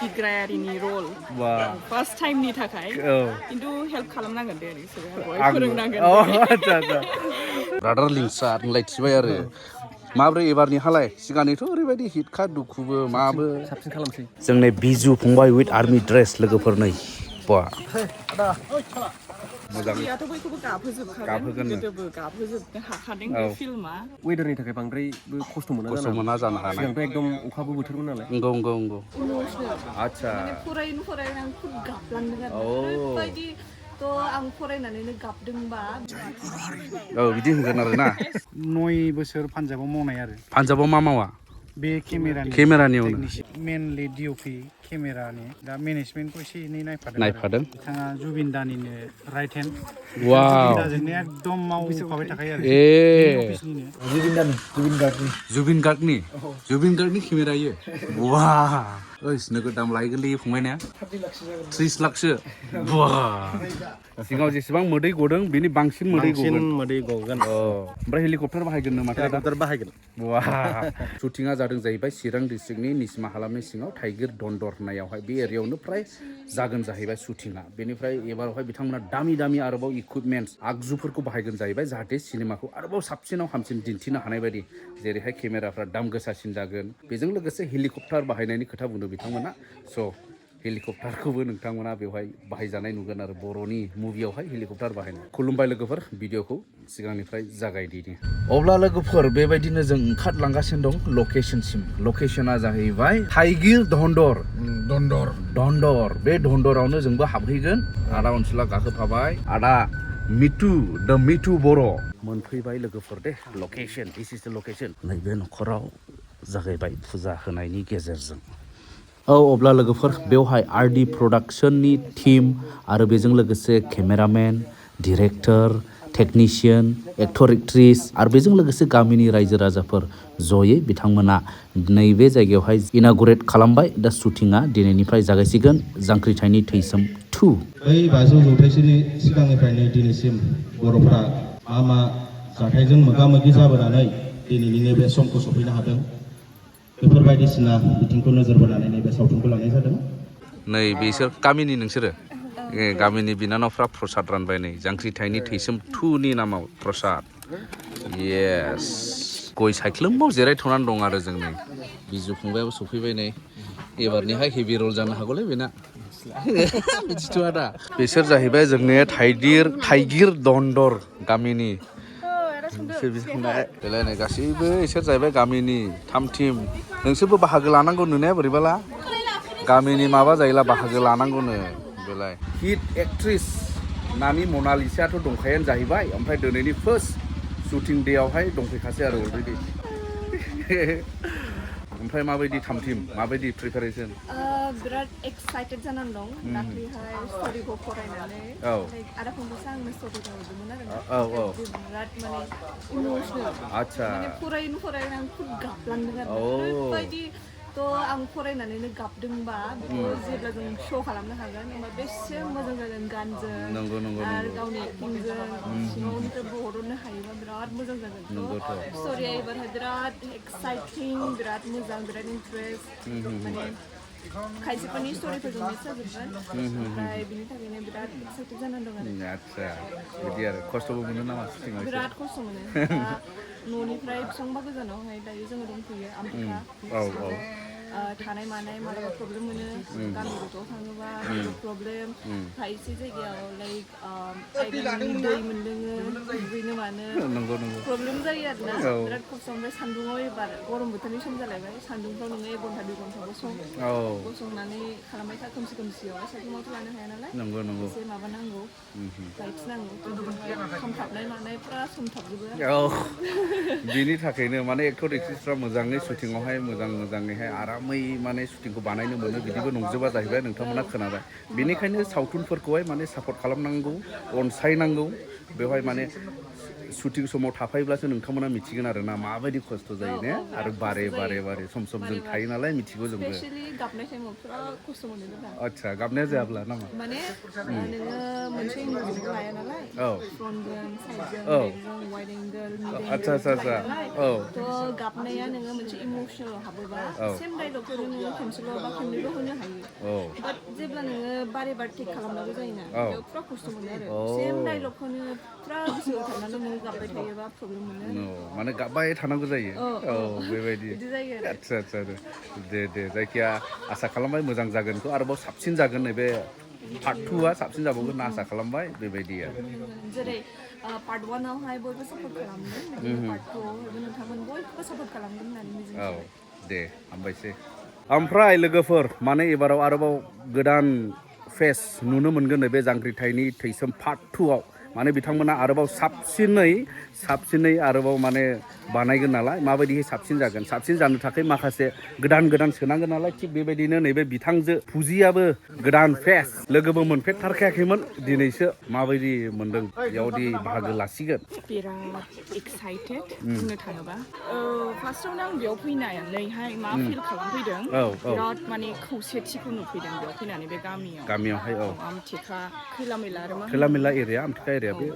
बिग्रायारिनि रल फार्स्ट टाइमनि थाखाय खिन्थु हेल्प खालामनांगोन दे बिसोरो फोरोंनांगोन आच्छा ब्रादार लिंक्सआ नोंलायथिबाय आरो माब्रै एबारनि हालाय सिगांनिथ' ओरैबायदि हिटखा दुखुबो माबो साबसिन खालामसै जोंनि बिजु फंबाय उइथ आर्मि ड्रेस लोगोफोर नै बा मोजाङैयाथ' बयखौबो गाबहोजोबखागोन गोदोबो गाबहोजोबनो हाखादों बे फिल्मा वेदारनि थाखाय बांद्रायबो खस्थ' मोना जानो हानाय सिगांथ' एकदम अखाबो बोथोरमोन नालाय नंगौ आच्छा माने फरायनो आं खुद गाबलांदों आरो ओरैबायदि थ' आं फरायनानैनो गाबदोंबा बिदि होनगोन आरोना 9 बोसोर पान्जाबाव मावनाय आरो पान्जाबाव मा मावा बे केमेरानियावनो मेनलि डिअपि केमेरानि दा मेनेजमेन्टखौ एसे एनै नायफादों बिथाङा जुबिन दानिनो राइट हेन्ड जुबिन दाजोंनो एकदम मावफाबाय थाखायो आरो जुबिन गार्गनि केमेरा इयो वा ओइस नोगोद दाम लायगोनलै फंबायना 30 लाखसो वा सिगाङाव जेसेबां मोदै गदों बेनि बांसिन मोदै गगोन ओमफ्राय हेलिकप्टार बाहायगोन नो माथो हेलिकप्टार बाहायगोन वा शुटिंआ जादों जाहैबाय चिरां डिस्ट्रिक्टनि निसमा हालामनि सिङाव थाइगिर दन्दर होननायावहाय बे एरियायावनो फ्राय जागोन जाहैबाय शुटिंआ बेनिफ्राय एबारावहाय बिथांमोना दामि आरोबाव इकुइपमेन्ट्स आगजुफोरखौ बाहायगोन जाहैबाय जाहाथे सिनेमाखौ आरोबाव साबसिनाव हामसिन दिन्थिनो हानाय बायदि जेरैहाय केमेराफ्रा दाम गोसासिन जागोन बेजों लोगोसे हेलिकप्टार बाहायनायनि खोथा बुंदों बिथांमोना स' हेलिकप्टारखौबो नोंथांमोना बेवहाय बाहायजानाय नुगोन आरो बर'नि मुभियावहाय हेलिकप्टार बाहायनाय खुलुमबाय लोगोफोर भिडिअखौ सिगांनिफ्राय जागायदिनि अब्ला लोगोफोर बेबायदिनो जों ओंखारलांगासिनो दं लकेशनसिम लकेशना जाहैबाय थाइगिर दन्दर बे दन्दरावनो जोंबो हाबहैगोन आदा अनसुला गाखोफाबाय आदा द मिथु बर' मोनफैबाय लोगोफोर दे लकेशन दिस इज द लकेशन नैबे न'खराव जागायबाय फुजा होनायनि गेजेरजों अब्ला लोगोफोर बेवहाय आरडि प्रडाक्शननि टीम आरो बेजों लोगोसे केमेरामेन डिरेक्टर टेकनिशियान एक्टर एक्ट्रिस आरो बेजों लोगोसे गामिनि रायजो राजाफोर जयै बिथांमोना नैबे जायगायावहाय इनागुरेट खालामबाय दा शुटिंआ दिनैनिफ्राय जागायसिगोन जांख्रिथायनि थैसोम 2 बै 500 जौथाइसोनि सिगांनिफ्रायनो दिनैसिम बर'फ्रा मा जाथायजों मोगा-मोगि जाबोनानै दिनैनि नैबे समखौ सफैनो हादों बेफोर बायदिसिना बिथिंखौ नोजोर बोनानै नैबे सावथुनखौ लानाय जादों नै बिसोर गामिनि नोंसोरो गामिनि बिनानावफ्रा प्रसाद रानबाय नै जांख्रिथायनि थैसोम 2 नि नामाव प्रसाद येस गय सायख्लुमाव जिरायथ'नानै दं आरो जों नै बिजु फंबायाबो सफैबाय नै एबारनिहाय हेभि रल जानो हागौलै बेना मिथिथ'आ दा बिसोर जाहैबाय जोंनि थाइगिर दन्दर गामिनि बेलाय नै गासैबो इसोर जाहैबाय गामिनि थाम टिम नोंसोरबो बाहागो लानांगौ नुनाया बोरैबाला गामिनि माबा जायोला बाहागो लानांगौनो बेलाय हिट एक्ट्रिस नानि मनालिसायाथ' दंखायानो जाहैबाय ओमफ्राय दिनैनि फार्स्ट शुटिं डेआवहाय दंफैखासै आरो अलरेडि ओमफ्राय माबायदि थाम टिम माबायदि प्रिपारेसन बिराद एक्साइटेड जानानै दं दाख्लैहाय स्ट'रिखौ फरायनानै आदा फंबायसो आंनो स्ट'रिखौ हरदोंमोन आरो बिराद माने इमोसनेल आच्छा माने फरायनो आं खुद गाबलांदों आरो ओरैबायदि थ' आं फरायनानैनो गाबदोंबा बेखौ जेब्ला जों श' खालामनो हागोन होमबा बेसे मोजां जागोन गानजों आरो गावनि एक्टिंजों सिङावनिफ्राय बहरनो हायोबा बिराद मोजां जागोन स्ट'रिया एबारहाय बिराद एक्साइटिं बिराद मोजां बिराद इन्टारेस्ट माने खायसेफोरनि स्ट'रिफोरजों मिक्स जाजोबगोन ओमफ्राय बिनि थाखायनो बिराद एक्साइटेड जानानै दं आरो आच्छा बिदि आरो खस्थ'बो मोनो नामा शुटिंआव बिराद खस्थ' मोनो न'निफ्राय बेसेबांबा गोजानावहाय दायो जोङो दंफैयो आमफ्राय थानाय मानाय मालाबा प्रब्लेम मोनो गामि गोथौआव थाङोबा प्रब्लेम खायसे जायगायाव लाइक दै मोनलोङो दुगैनो मानो प्रब्लेम जायो आरोना बिराद खस्थ' ओमफ्राय सान्दुङाव एबार गरम बोथोरनि सम जालायबाय सान्दुंफ्राव नोङो 1 घन्टा 2 घन्टा गसंनानै खालामबाय था खोमसियाव साइकेलावथ' लानो हाया नालाय एसे माबा नांगौ लाइट्स नांगौ खामथाबनाय मानायफ्रा सोमथाबजोबो बिनि थाखायनो माने एक्टर एक्ट्रिसफ्रा मोजाङै शुटिंआवहाय मोजाङैहाय आरामै माने शुटिंखौ बानायनो मोनो बिदिबो नंजोबा जाहैबाय नोंथांमोना खोनाबाय बेनिखायनो सावथुनफोरखौहाय माने सापर्ट खालामनांगौ अनसायनांगौ बेवहाय माने शुटिं समाव थाफायोब्लासो नोंथांमोना मिथिगोन आरो ना माबायदि खस्थ' जायो ने आरो बारे सम जों थायो नालाय मिथिगौ जोंबो स्पेशली गाबनाय टाइमाव बिराद खस्थ' मोनो दा आच्छा गाबनाया जायाब्ला नामा माने नोङो मोनसे इमोसनखौ लाया नालाय फ्रन्टजों साइडजों बेकजों वाइड एंगल मिड एंगल थ' गाबनाया नोङो मोनसे इमोसनेल हाबोबा सेम डायलगखौ नोङो खेनसेल' बा खेननैल' होनो हायो बाट जेब्ला नोङो बारे बार टेक खालामनांगौ जायोना बेयाव पुरा खस्थ' मोनो आरो सेम डायलगखौनो पुरा गोसोआव थानानै नों गाबबाय थायोबा प्रब्लेम मोनो माने गाबबाय थानांगौ जायो बेबायदि बिदि जायो आरो आदसा आदसा दे जायखिया आसा खालामबाय मोजां जागोनखौ आरोबाव साबसिन जागोन नैबे पार्ट 2आ साबसिन जाबावगोन होनना आसा खालामबाय बेबायदि आरो जेरै पार्ट 1 आवहाय बयबो सापर्ट खालामदों बिदिनो पार्ट 2 आवहायबो नोंथांमोन बयबो सापर्ट खालामगोन होननानै मिजिंथिबाय दे हामबायसै ओमफ्राय लोगोफोर माने एबाराव आरोबाव गोदान फेस नुनो मोनगोन नैबे जांख्रिथायनि थैसोम पार्ट 2 आव माने बिथांमोना आरोबाव साबसिनै आरोबाव माने बानायगोन नालाय माबायदिहै साबसिन जागोन साबसिन जानो थाखाय माखासे गोदान सोनांगोन नालाय थिग बेबायदिनो नैबे बिथांजो फुजियाबो गोदान फेस लोगोबो मोनफेरथारखायाखैमोन दिनैसो माबायदि मोनदों बेयावदि बाहागो लासिगोन बिराद एक्साइटेड बुंनो थाङोबा फार्स्टआवनो आं बेयाव फैनानैहाय मा फिल खालामफैदों बिराद माने खौसेथिखौ नुफैदों बेयाव फैनानै बे गामियावहाय आमथिखा खैला मैला आरो मा खैला मैला एरिया आमथिखा एरिया बे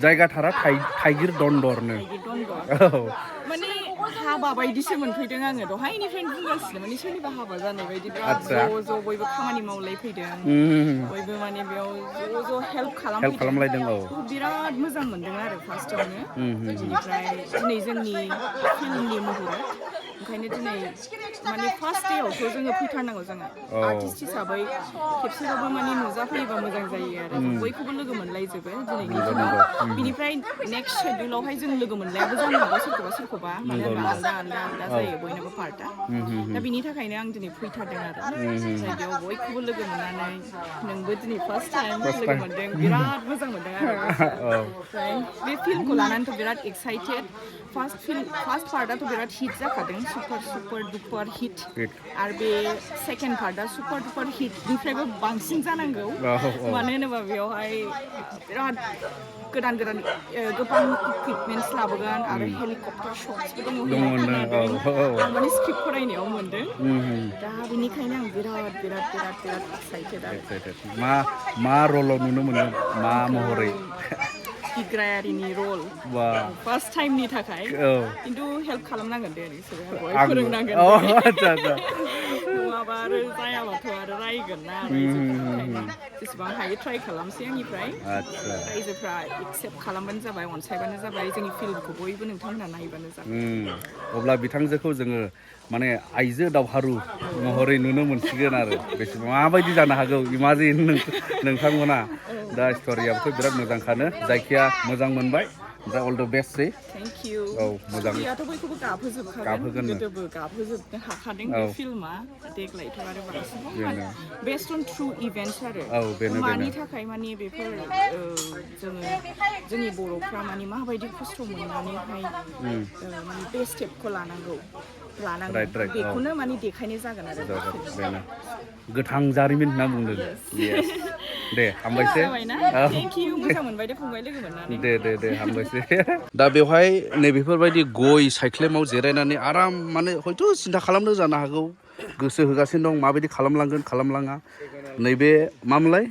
जायगा थारा थाइगिर दन्दरनो माने हाबा बायदिसो मोनफैदों आङो दहायनिफ्रायनो बुंगासिनो माने सोरनिबा हाबा जानाय बायदि बिराद ज' बयबो खामानि मावलायफैदों बयबो माने बेयाव ज' हेल्प खालामलायदों बिराद मोजां मोनदों आरो फार्स्टआवनो बिनिफ्राय दिनै जोंनि फिल्मनि मुहुरत ओंखायनो दिनै माने फार्स्ट डेआवथ' जोङो फैथारनांगौ जोङो आर्टिस्ट हिसाबै खेबसेबाबो माने नुजाफैयोबा मोजां जायो आरो बयखौबो लोगो मोनलायजोबो दिनैनि दिनाव बिनिफ्राय नेक्स्ट शेड्युलावहाय जों लोगो मोनलायाबो जानो हागौ सोरखौबा मानो होनबा आलदा जायो बयनाबो पार्टआ दा बिनि थाखायनो आं दिनै फैथारदों आरो जायगायाव बयखौबो लोगो मोननानै नोंबो दिनै फार्स्ट टाइम लोगो मोनदों बिराद मोजां मोनदों आरो ओमफ्राय बे फिल्मखौ लानानैथ' बिराद एक्साइटेड फार्स्ट पार्टआथ' बिराद हिट जाखादों सुपार डुपार हिट आरो बे सेकेन्ड पार्टआ सुपार डुपार हिटनिफ्रायबो बांसिन जानांगौ मानो होनोबा बेयावहाय बिराद गोदान गोबां इकुइपमेन्टस लाबोगोन आरो हेलिकप्टार शट्सबो दङ होननाय खोनादों आं माने स्क्रिप्ट फरायनायाव मोनदों दा बेनिखायनो आं बिराद एक्साइटेड आरो मा रलाव नुनो मोनगोन मा महरै बिग्रायारिनि रल फार्स्ट टाइमनि थाखाय खिन्थु हेल्प खालामनांगोन दे नोंसोरो फोरोंनांगोन नङाबा आरो जायाबाथ' आरो रायगोन ना ओंखायनो जेसेबां हायो ट्राइ खालामसै आंनिफ्राय रायजोफ्रा एक्सेप्ट खालामबानो जाबाय अनसायबानो जाबाय जोंनि फिल्मखौ बयबो नोंथांमोनहा नायबानो जाबाय अब्ला बिथांजोखौ जोङो माने आइजो दावहारु महरै नुनो मोनसिगोन आरो बेसेबां माबायदि जानो हागौ इमाजिन नोंथांमोना दा स्ट'रियाबोथ' बिराद मोजांखानो जायखिया मोजां मोनबाय ओमफ्राय अल द बेस्टसै थेंक इउ मोजां स्ट'रियाथ' बयखौबो गाबहोजोबखागोन गोदोबो गाबहोजोबनो हाखादों बे फिल्मा देग्लायथ' आरो बांसिन बेस्ड अन ट्रु इभेन्ट्स आरो मानि थाखाय माने बेफोर जोंनि बर'फ्रा माने माबायदि खस्थ' मोननानैहाय बे स्टेपखौ लानांगौ बेखौनो माने देखायनाय जागोन आरो गोथां जारिमिन होनना बुंदों दे हामबायसै थेंक इउ मोजां मोनबाय दे फंबाय लोगो मोननानै दे हामबायसै दा बेवहाय नैबेफोरबायदि गय सायख्लेमाव जिरायनानै आराम माने हयथ' सिन्था खालामनो जानो हागौ गोसो होगासिनो दं माबायदि खालामलाङा नैबे मामोनलाय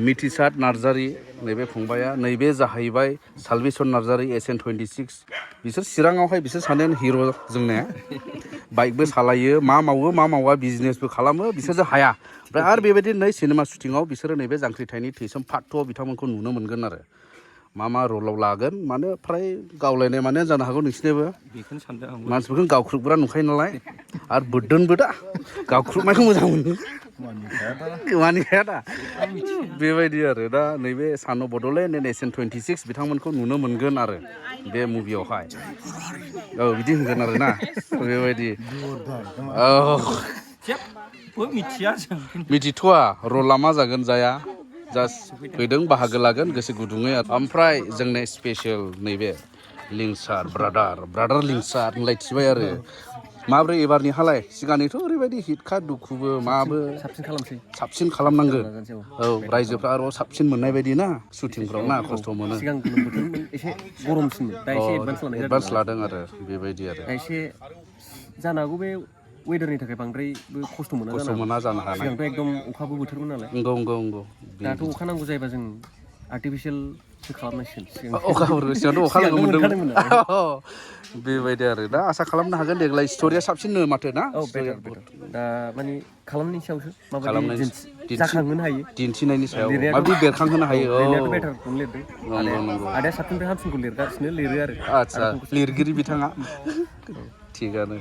मिथिसार नार्जारि नैबे फंबाया नैबे जाहैबाय सालबिसन नार्जारि SN26 बिसोर चिराङावहाय बिसोर सानैयानो हिर' जोंनिया बाइकबो सालायो मा मावा बिजनेसबो खालामो बिसोरजों हाया ओमफ्राय आरो बेबायदि नै सिनेमा शुटिङाव बिसोरो नैबे जांख्रिथायनि थैसोम पार्ट 2 आव बिथांमोनखौ नुनो मोनगोन आरो मा रलाव लागोन माने फ्राय गावलायनाय माने जानो हागौ नोंसिनियाबो बेखौनो सानदों आं मानसिफोरखौ गावख्रुबग्रा नुखायो नालाय आरो बोरदोनबो दा गावख्रुबनायखौ मोजां मोनो मानिखाया दा बेबायदि आरो दा नैबे सान बड'लेण्ड SN26 बिथांमोनखौ नुनो मोनगोन आरो बे मुभियावहाय बिदि होनगोन आरो ना बेबायदि मिथिथ'वा रला मा जागोन जाया जास्ट फैदों बाहागो लागोन गोसो गुदुङै ओमफ्राय जोंनि स्पेसियेल नैबे लिंसार ब्रादार लिंसार होनलायथिबाय आरो माब्रै एबारनिहालाय सिगांनिथ' ओरैबायदि हिटखा दुखुबो माबो साबसिन खालामनांगौ रायजोफ्रा आरोबाव साबसिन मोननाय बायदि ना शुटिंफ्राव ना खस्थ' मोनो सिगां गोलोम बोथोर एसे गरमसिनमोन दा एसे एडभान्स लादों आरो बेबायदि आरो एसे जानो हागौ बे वेदारनि थाखाय बांद्रायबो खस्थ' मोना जानो हानाय सिगांथ' एकदम अखाबो बोथोरमोन नालाय नंगौ दाथ' अखा नांगौ जायोबा जों आर्टिफिशियेल खालामनांसिगोन अखा हरो सिगांथ' अखा लोगो मोनदोंमोन बेबायदि आरो दा आसा खालामनो हागोन देग्लाय स्ट'रिया साबसिननो माथो ना दा माने खालामनायनि सायावसो खालामनायनि माबायदि जाखांहोनो हायो दिन्थिनायनि सायाव माबायदि बेरखांहोनो हायो लिरनायाथ' बेटारखौनो लिरदों आदाया साबसिननिफ्राय हामसिनखौ लिरगासिनो लिरो आरो आदसा लिरगिरि बिथाङा थिगानो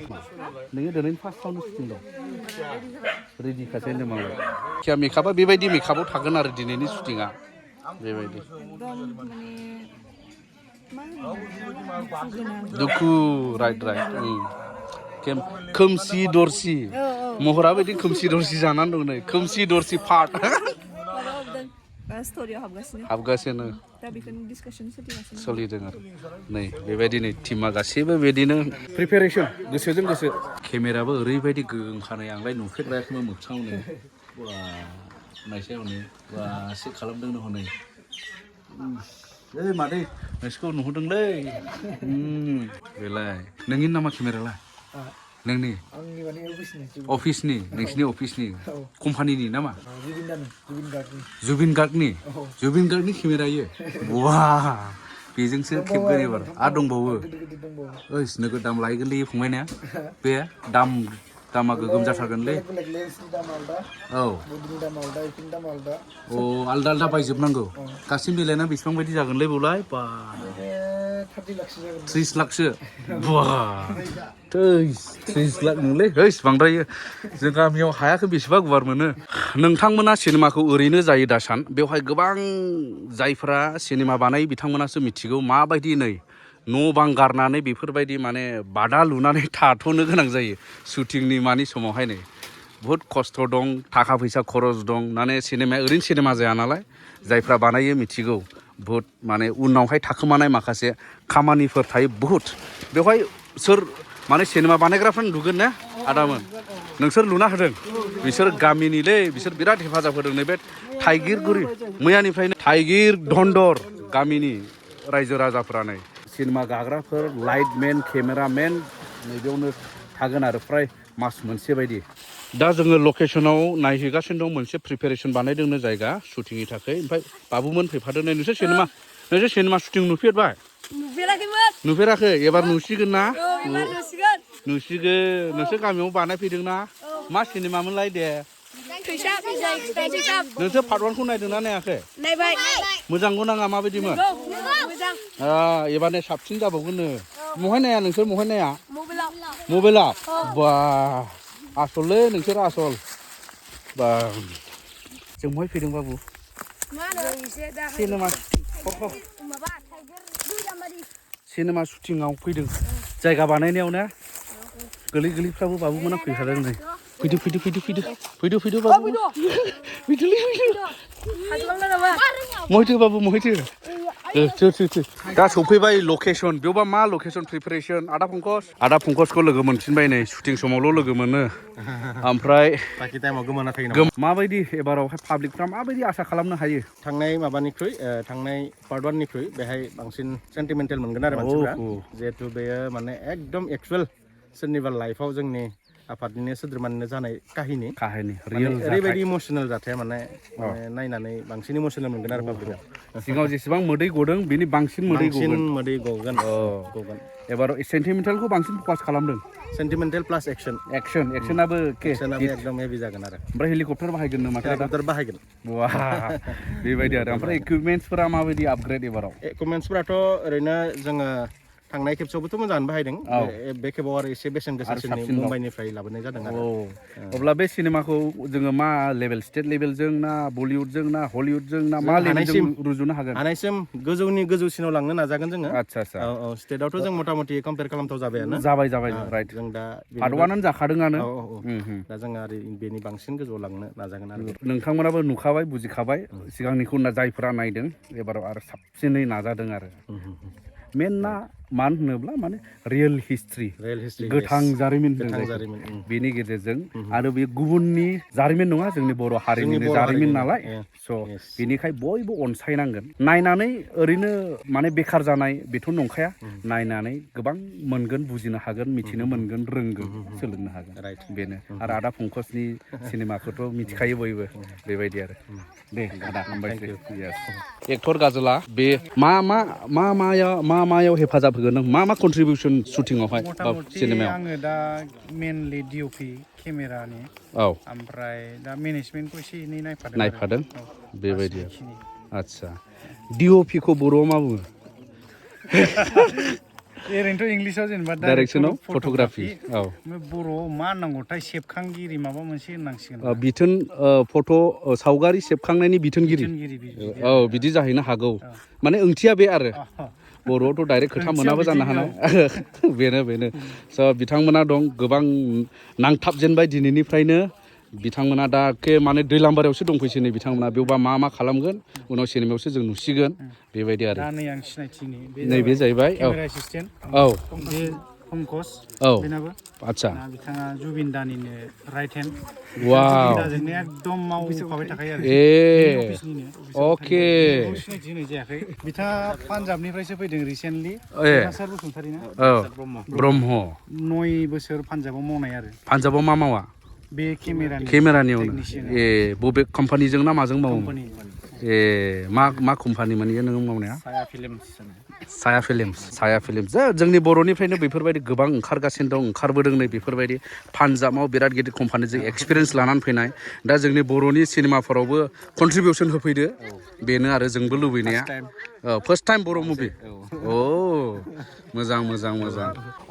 नोङो दिनै फार्स्टआवनो सुटिं दं रेडिखासै होनदों मालाय खिया मेकआपआ बेबायदि मेकआपाव थागोन आरो दिनैनि सुटिंआ बेबायदि दुखु राइट खोमसि दरसि महरा बायदि खोमसि दरसि जानानै दं नै खोमसि दरसि पार्ट स्ट'रियाव हाबगासिनो दा बेखौनो डिसकासन सोलिगासिनो सोलिदों आरो नै बेबायदि नै टिमा गासैबो बिदिनो प्रिपेरेसन गोसोजों गोसो केमेराबो ओरैबायदि गोगोमखानाय आंलाय नुफेरबायाखैमोन मोगथाङावनो बा नायसाय हनै बा एसे खालामदोंनो हनै ओइ मादै नोंसोरखौ नुहुरदोंलै बेलाय नोंनि नामा केमेरालाय नोंनि अफिसनि नोंसिनि अफिसनि कम्पानिनि नामा जुबिन गार्गनि केमेरा इयो बा बेजोंसो खेबगोन एबार आरो दंबावो ओइ नोगोद दाम लायगोनलै फंबायना बे दामा गोगोम जाथारगोनलै औ अ आलदा आलदा बायजोबनांगौ गासै मिलायना बेसेबां बायदि जागोनलै बेवलाय बा 30 लाखसो बा 30 लाख नोंलै हैस बांद्रायो जों गामियाव हायाखौ बेसेबा गुवार मोनो नोंथांमोना सिनेमाखौ ओरैनो जायो दासान बेवहाय गोबां जायफोरा सिनेमा बानायो बिथांमोनासो मिथिगौ माबायदि नै न' बां गारनानै बेफोरबायदि माने बादा लुनानै थाथ'नो गोनां जायो शुटिंनि मानि समावहाय नै बुहुत खस्थ' दं थाखा फैसा खरस दं माने सिनेमाया ओरैनो सिनेमा जाया नालाय जायफ्रा बानायो मिथिगौ बुहुत माने उनावहाय थाखोमानाय माखासे खामानिफोर थायो बुहुत बेवहाय सोर माने सिनेमा बानायग्राफ्रा नुगोन ना आदामोन नोंसोर लुना होदों बिसोर गामिनिलै बिसोर बिराद हेफाजाब होदों नैबे थाइगिरगुरि मैयानिफ्रायनो थाइगिर दन्दर गामिनि रायजो राजाफ्रा नै सिनेमा गाग्राफोर लाइटमेन केमेरामेन नैबेयावनो थागोन आरो फ्राय मास मोनसे बायदि दा जोङो लकेसनाव नायहैगासिनो दं मोनसे प्रिपेरेसन बानायदोंनो जायगा शुटिंनि थाखाय ओमफ्राय बाबुमोन फैफादों नै नोंसोर सिनेमा शुटिं नुफेरबाय नुफेराखै एबार नुसिगोन ना नुसिगोन नोंसोर गामियाव बानायफैदों ना मा सिनेमामोनलाय दे नोंसोर पार्ट 1खौ नायदोंना नायाखै मोजांखौ नाङा माबायदिमोन एबारनो साबसिन जाबावगोननो महाय नाया नोंसोर महाय नाया मबाइलाव बा आसललै नोंसोर आसल बा जों महाय फैदों बाबु सिनेमा शुटिंआव फैदों जायगा बानायनायाव ना गोरलै बाबुमोना फैखादों नै फैदो बाबु महैथो बाबु महैथो दा सफैबाय लकेसन बेयावबा मा लकेसन प्रिपेरेसन आदा पंकजखौ लोगो मोनफिनबाय नै शुटिं समावल' लोगो मोनो ओमफ्राय बाखि टाइमाव गोमाना थायो माबायदि एबारावहाय पाब्लिकफ्रा माबायदि आसा खालामनो हायो थांनाय माबानिख्रुइ थांनाय पार्ट 1निख्रुइ बेहाय बांसिन सेन्टिमेन्टेल मोनगोन आरो मानसिफ्रा जिहेतु बेयो माने एकदम एक्सुवेल सोरनिबा लाइफआव जोंनि आफादनिनो सोद्रोमानिनो जानाय काहिनि ओरैबायदि इमसनेल जाथाया माने नायनानै बांसिन इमसनेल मोनगोन आरो पाब्लिकआ सिगाङाव जेसेबां मोदै गदों बेनि बांसिन मोदै गगोन एबार सेन्टिमेन्टेलखौ बांसिन फकास खालामदों सेन्टिमेन्टेल प्लास एक्सनाबो एकदम हेभि जागोन आरो ओमफ्राय हेलिकप्टार बाहायगोन नामा हेलिकप्टार बाहायगोन बेबायदि आरो ओमफ्राय इकुइपमेन्ट्सफोरा माबायदि आपग्रेड एबाराव इकुइपमेन्ट्सफोराथ' ओरैनो जोङो थांनाय खेबसेयावबोथ' मोजाङानो बाहायदों बे खेबाव आरो एसे बेसेन गोसासिननि मुम्बाइनिफ्राय लाबोनाय जादों आरो अब्ला बे सिनेमाखौ जोङो मा लेभेल स्टेट लेभेलजों ना बलिउडजों ना हलिउडजों ना मा लेभेलजों रुजुनो हागोन हानायसिम गोजौसिनाव लांनो नाजागोन जोङो आदसा औ स्टेटआवथ' जों मथा मथि कम्पेयार खालामथाव जाबायानो जाबाय राइट जों दा पार्ट 1आनो जाखादोंआनो दा जों आरो बेनि बांसिन गोजौआव लांनो नाजागोन आरो नोंथांमोनाबो नुखाबाय बुजिखाबाय सिगांनिखौ जायफोरा नायदों एबाराव आरो साबसिनै नाजादों आरो मेनना मान होनोब्ला माने रियेल हिस्ट्रि गोथां जारिमिन बेनि गेजेरजों आरो बे गुबुननि जारिमिन नङा जोंनि बर' हारिनिनो जारिमिन नालाय स' बेनिखाय बयबो अनसायनांगोन नायनानै ओरैनो माने बेखार जानाय बेथ' नंखाया नायनानै गोबां मोनगोन बुजिनो हागोन मिथिनो मोनगोन रोंगोन सोलोंनो हागोन बेनो आरो आदा पंकजनि सिनेमाखौथ' मिथिखायो बयबो बेबायदि आरो दे आदा हामबायसै एक्टर गाजोला बे मायाव हेफाजाब होगोन नों मा कन्ट्रिबिउसन शुटिंआवहाय सिनेमायाव आङो दा मेनलि डिअपि केमेरानि ओमफ्राय दा मेनेजमेन्टखौ एसे एनै नायफादों बेबायदि आच्छा डिअपिखौ बर'आव मा बुङो ओरैनोथ' इंलिसाव जेनेबा डाइरेक्सन अफ फट'ग्राफि बर'आव मा होननांगौथाय सेबखांगिरि माबा मोनसे होननांसिगोन बिथोन फट' सावगारि सेबखांनायनि बिथोनगिरि औ बिदि जाहैनो हागौ माने ओंथिया बे आरो बर'आवथ' डाइरेक्ट खोथा मोनाबो जानो हानाय बेनो स' बिथांमोना दं गोबां नांथाबजेनबाय दिनैनिफ्रायनो बिथांमोना दा माने दैलांबारियावसो दंफैसै नै बिथांमोना बेवबा मा खालामगोन उनाव सिनेमायावसो जों नुसिगोन बेबायदि आरो दा नै आं सिनायथिनि नैबे जाहैबाय केमेरा एसिस्टेन्ट बे पंकज बेनाबो आच्छा बिथाङा जुबिन दानिनो राइट हेन्ड वाव दाजोंनो एकदम मावफाबाय थाखायो आरो अके सिनायथि होनाय जायाखै बिथाङा पान्जाबनिफ्रायसो फैदों रिसेन्टलि सार बसुमतारी ना ब्रह्म 9 बोसोर पान्जाबाव मावनाय आरो पान्जाबाव मा मावा बे केमेरानियावनो बबे कम्पानिजों ना माजों मावो मा कम्पानिमोन इयो नों मावनाया साया फिल्मस जोंनि बर'निफ्रायनो बेफोरबायदि गोबां ओंखारगासिनो दं ओंखारबोदों नै बेफोरबायदि पान्जाबाव बिराद गिदिर कम्पानिजों एक्सपिरियेन्स लानानै फैनाय दा जोंनि बर'नि सिनेमाफोरावबो कन्ट्रिबिउसन होफैदो बेनो आरो जोंबो लुबैनाया फार्स्ट टाइम बर' मुभि मोजां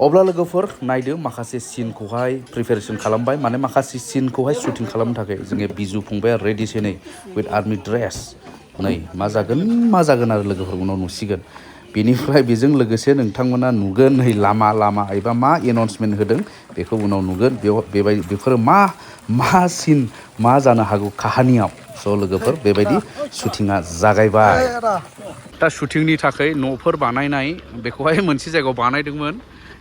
अब्ला लोगोफोर नायदो माखासे सिनखौहाय प्रिपेरेसन खालामबाय माने माखासे सिनखौहाय शुटिं खालामनो थाखाय जोंनि बिजु फंबाया रेडिसै नै विथ आर्मि ड्रेस नै मा जागोन आरो लोगोफोर उनाव नुसिगोन बेनिफ्राय बेजों लोगोसे नोंथांमोना नुगोन नै लामा एबा मा एनाउन्समेन्ट होदों बेखौ उनाव नुगोन बेफोरो मा सिन मा जानो हागौ काहानियाव स' लोगोफोर बेबायदि शुटिंआ जागायबाय दा शुटिंनि थाखाय न'फोर बानायनाय बेखौहाय मोनसे जायगायाव बानायदोंमोन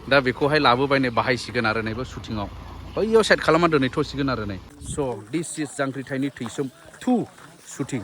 दा बेखौहाय लाबोबाय नै बाहायसिगोन आरो नैबे शुटिंआव बैयाव साइड खालामना दोनहैथ'सिगोन आरो नै स' दिस इज जांख्रिथायनि थैसोम 2 शुटिं